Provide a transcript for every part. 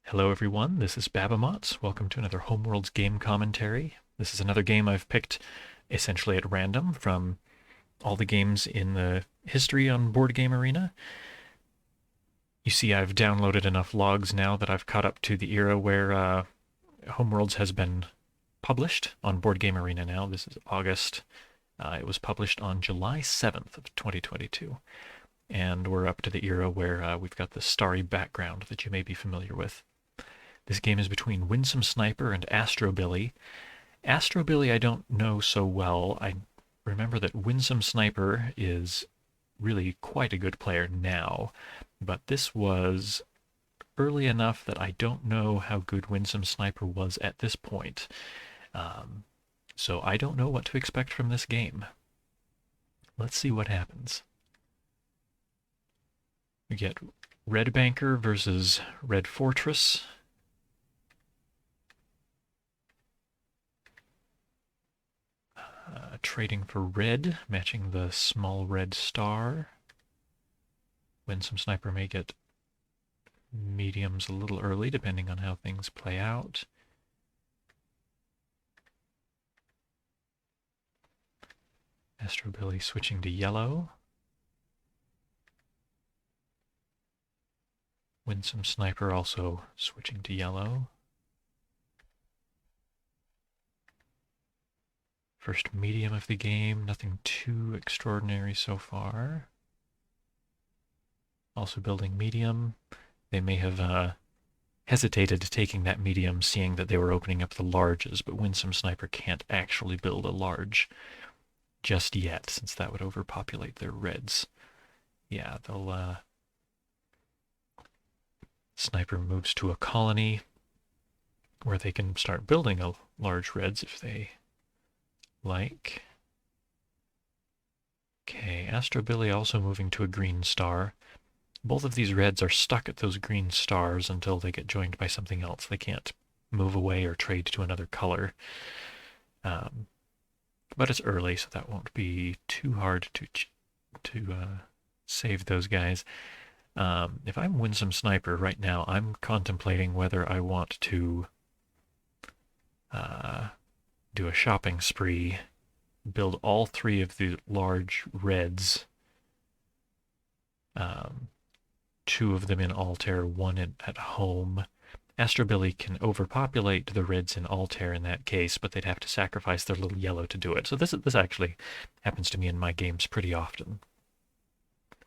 Hello everyone, this is Babamot. Welcome to another Homeworlds game commentary. This is another game I've picked essentially at random from all the games in the history on Board Game Arena. You see I've downloaded enough logs now that I've caught up to the era where Homeworlds has been published on Board Game Arena now. This is August. It was published on July 7th of 2022. And we're up to the era where we've got the starry background that you may be familiar with. This game is between WinsomeSniper and AstroBilly. AstroBilly I don't know so well. I remember that WinsomeSniper is really quite a good player now, but this was early enough that I don't know how good WinsomeSniper was at this point. So I don't know what to expect from this game. Let's see what happens. We get Red Banker versus Red Fortress. Trading for red, matching the small red star. WinsomeSniper may get mediums a little early, depending on how things play out. AstroBilly switching to yellow. WinsomeSniper also switching to yellow. First medium of the game, nothing too extraordinary so far. Also building medium. They may have hesitated taking that medium, seeing that they were opening up the larges, but WinsomeSniper can't actually build a large just yet, since that would overpopulate their reds. Yeah, they'll... Sniper moves to a colony where they can start building a large reds if they like. Okay, AstroBilly also moving to a green star. Both of these reds are stuck at those green stars until they get joined by something else. They can't move away or trade to another color. But it's early, so that won't be too hard to save those guys. If I'm WinsomeSniper right now, I'm contemplating whether I want to do a shopping spree, build all three of the large reds, two of them in Altair, one at home. AstroBilly can overpopulate the reds in Altair in that case, but they'd have to sacrifice their little yellow to do it. So this actually happens to me in my games pretty often,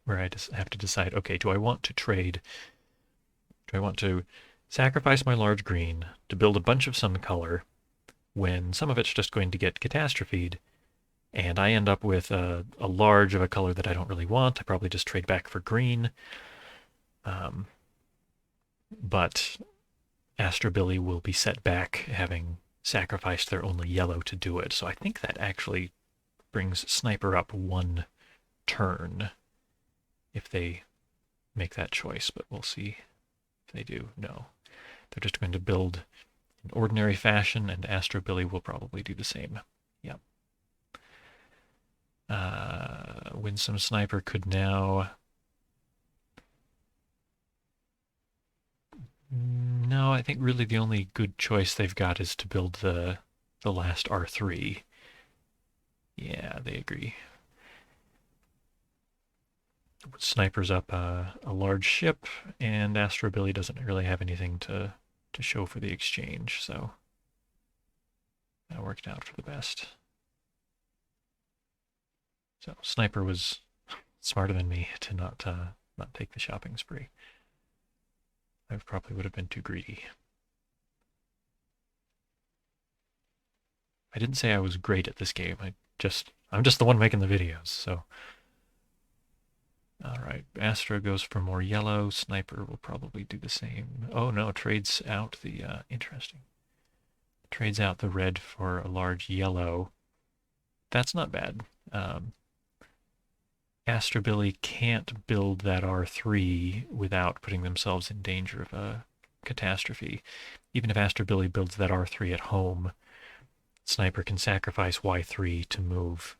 where I just have to decide, okay, do I want to trade? Do I want to sacrifice my large green to build a bunch of some color when some of it's just going to get catastrophed, and I end up with a large of a color that I don't really want? I probably just trade back for green. But AstroBilly will be set back, having sacrificed their only yellow to do it. So I think that actually brings Sniper up one turn if they make that choice, but we'll see if they do. No. They're just going to build in ordinary fashion, and AstroBilly will probably do the same. Yep. WinsomeSniper could now... No, I think really the only good choice they've got is to build the last R3. Yeah, they agree. Sniper's up a large ship, and AstroBilly doesn't really have anything to show for the exchange, so that worked out for the best. So Sniper was smarter than me to not take the shopping spree. I probably would have been too greedy. I didn't say I was great at this game. I'm just the one making the videos, so. Alright, Astro goes for more yellow. Sniper will probably do the same. Oh no, trades out the, interesting. Trades out the red for a large yellow. That's not bad. AstroBilly can't build that R3 without putting themselves in danger of a catastrophe. Even if AstroBilly builds that R3 at home, Sniper can sacrifice Y3 to move,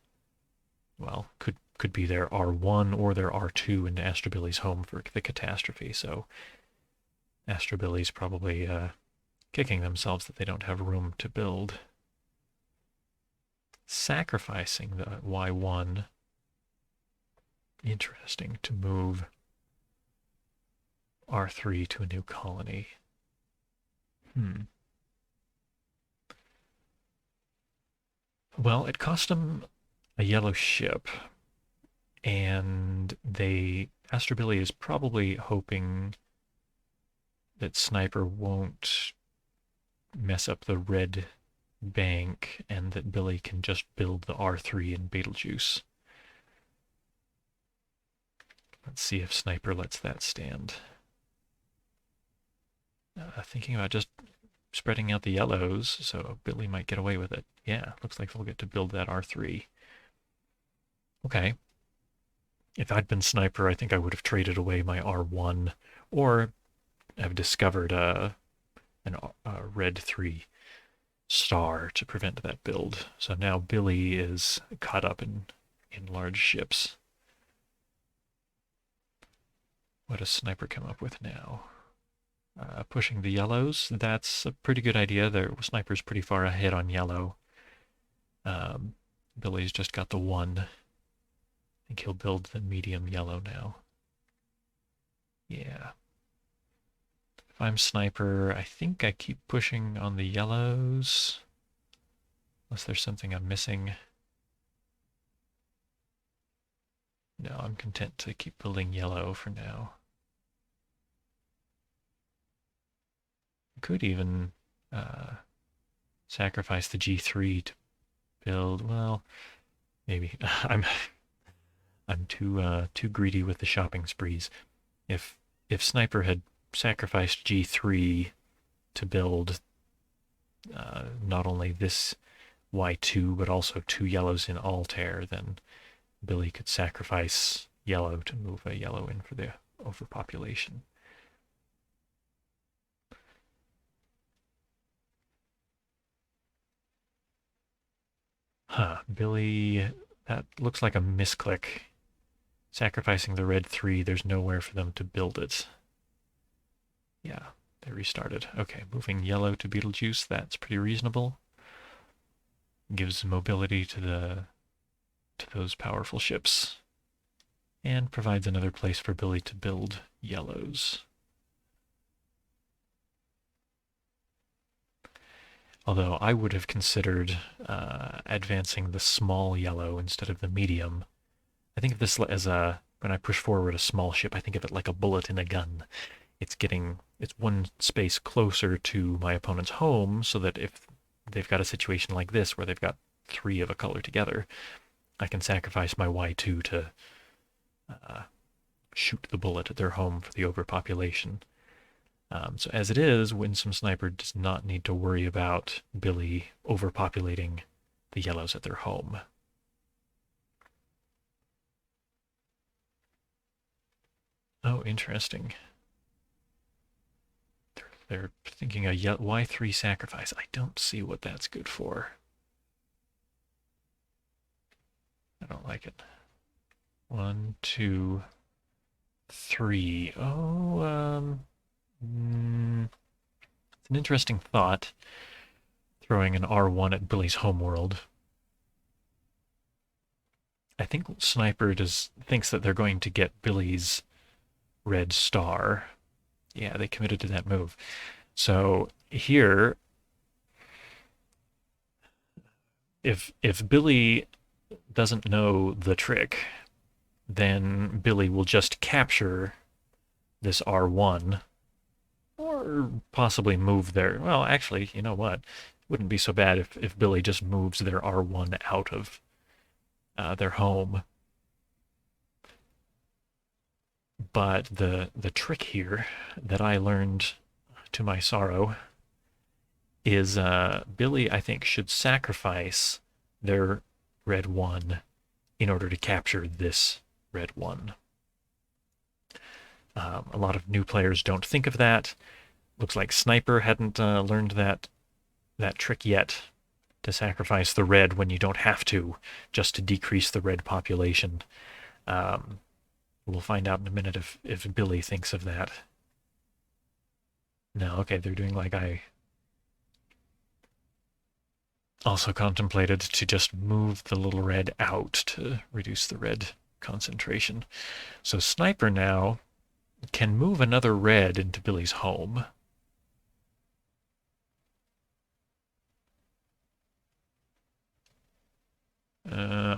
well, could be their R1 or their R2 into AstroBilly's home for the catastrophe. So AstroBilly's probably kicking themselves that they don't have room to build. Sacrificing the Y1. Interesting, to move R3 to a new colony. Well, it cost them a yellow ship, and AstroBilly is probably hoping that Sniper won't mess up the red bank and that Billy can just build the R3 in Betelgeuse. Let's see if Sniper lets that stand. Thinking about just spreading out the yellows, so Billy might get away with it. Yeah, looks like they'll get to build that R3. Okay. If I'd been Sniper, I think I would have traded away my R1 or have discovered a red 3 star to prevent that build. So now Billy is caught up in large ships. What does Sniper come up with now? Pushing the yellows. That's a pretty good idea. Sniper's pretty far ahead on yellow. Billy's just got the 1. I think he'll build the medium yellow now. Yeah. If I'm Sniper, I think I keep pushing on the yellows. Unless there's something I'm missing. No, I'm content to keep building yellow for now. Could even sacrifice the G3 to build. Well, maybe I'm too greedy with the shopping sprees. If Sniper had sacrificed G3 to build not only this Y2 but also 2 yellows in Altair, then Billy could sacrifice yellow to move a yellow in for the overpopulation. Billy, that looks like a misclick. Sacrificing the red 3, there's nowhere for them to build it. Yeah, they restarted. Okay, moving yellow to Betelgeuse, that's pretty reasonable. Gives mobility to those powerful ships. And provides another place for Billy to build yellows. Although I would have considered advancing the small yellow instead of the medium. I think of this as when I push forward a small ship, I think of it like a bullet in a gun. It's 1 space closer to my opponent's home, so that if they've got a situation like this where they've got 3 of a color together, I can sacrifice my Y2 to shoot the bullet at their home for the overpopulation. So as it is, WinsomeSniper does not need to worry about Billy overpopulating the yellows at their home. Oh, interesting. They're thinking a Y3 sacrifice. I don't see what that's good for. I don't like it. 1, 2, 3. Oh, it's an interesting thought, throwing an R1 at Billy's homeworld. I think Sniper thinks that they're going to get Billy's red star. Yeah, they committed to that move. So here, if Billy doesn't know the trick, then Billy will just capture this R1 or possibly move their... Well, actually, you know what? It wouldn't be so bad if Billy just moves their R1 out of their home. But the trick here that I learned to my sorrow is Billy, I think, should sacrifice their red 1 in order to capture this red 1. A lot of new players don't think of that. Looks like Sniper hadn't learned that trick yet, to sacrifice the red when you don't have to, just to decrease the red population. We'll find out in a minute if Billy thinks of that. No, okay, they're doing like I also contemplated to just move the little red out to reduce the red concentration. So Sniper now can move another red into Billy's home.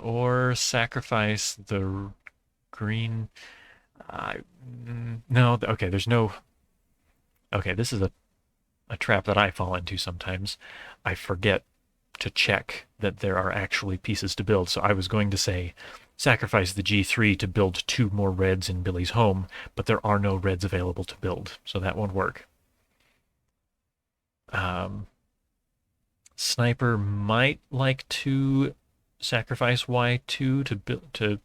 Or sacrifice the green. No, okay, there's no. Okay, this is a trap that I fall into sometimes. I forget to check that there are actually pieces to build. So I was going to say sacrifice the G3 to build 2 more reds in Billy's home, but there are no reds available to build, so that won't work. Sniper might like to sacrifice Y2 to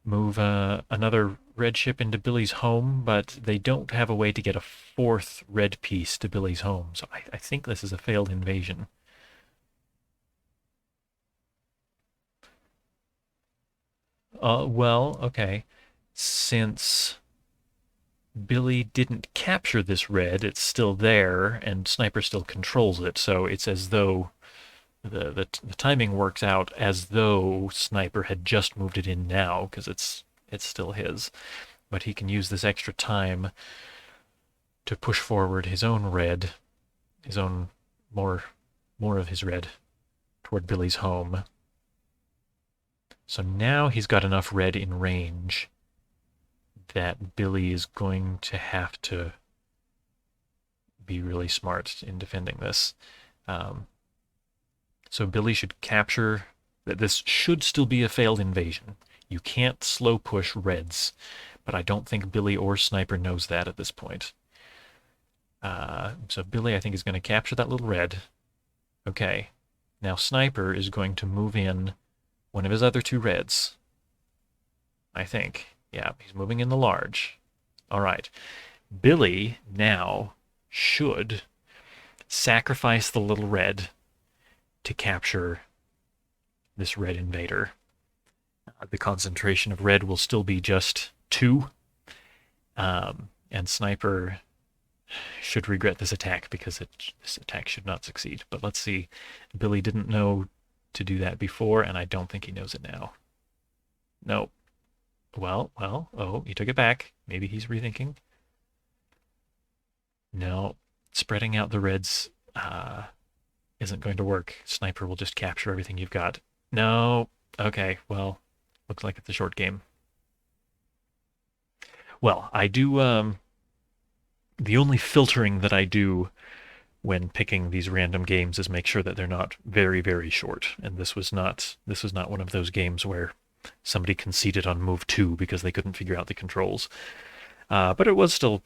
move another red ship into Billy's home, but they don't have a way to get a 4th red piece to Billy's home, so I think this is a failed invasion. Well, okay. Since Billy didn't capture this red, it's still there, and Sniper still controls it, so it's as though the timing works out as though Sniper had just moved it in now, because it's still his. But he can use this extra time to push forward his own red, his own more of his red toward Billy's home. So now he's got enough red in range that Billy is going to have to be really smart in defending this. So Billy should capture that. This should still be a failed invasion. You can't slow push reds, but I don't think Billy or Sniper knows that at this point. So Billy, I think, is going to capture that little red. Okay. Now Sniper is going to move in one of his other 2 reds. I think. Yeah, he's moving in the large. All right. Billy now should sacrifice the little red to capture this red invader. The concentration of red will still be just 2. And Sniper should regret this attack because this attack should not succeed. But let's see. Billy didn't know to do that before, and I don't think he knows it now. No. Well, oh, he took it back. Maybe he's rethinking. No, spreading out the reds isn't going to work. Sniper will just capture everything you've got. No. Okay, well, looks like it's a short game. Well, I do, the only filtering that I do when picking these random games is make sure that they're not very, very short. And this was not one of those games where somebody conceded on move 2 because they couldn't figure out the controls. But it was still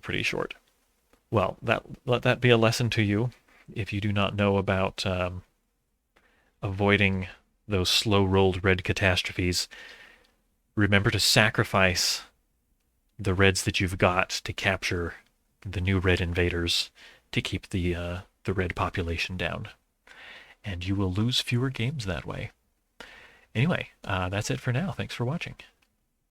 pretty short. Well, let that be a lesson to you. If you do not know about avoiding those slow-rolled red catastrophes, remember to sacrifice the reds that you've got to capture the new red invaders to keep the red population down. And you will lose fewer games that way. Anyway, that's it for now. Thanks for watching.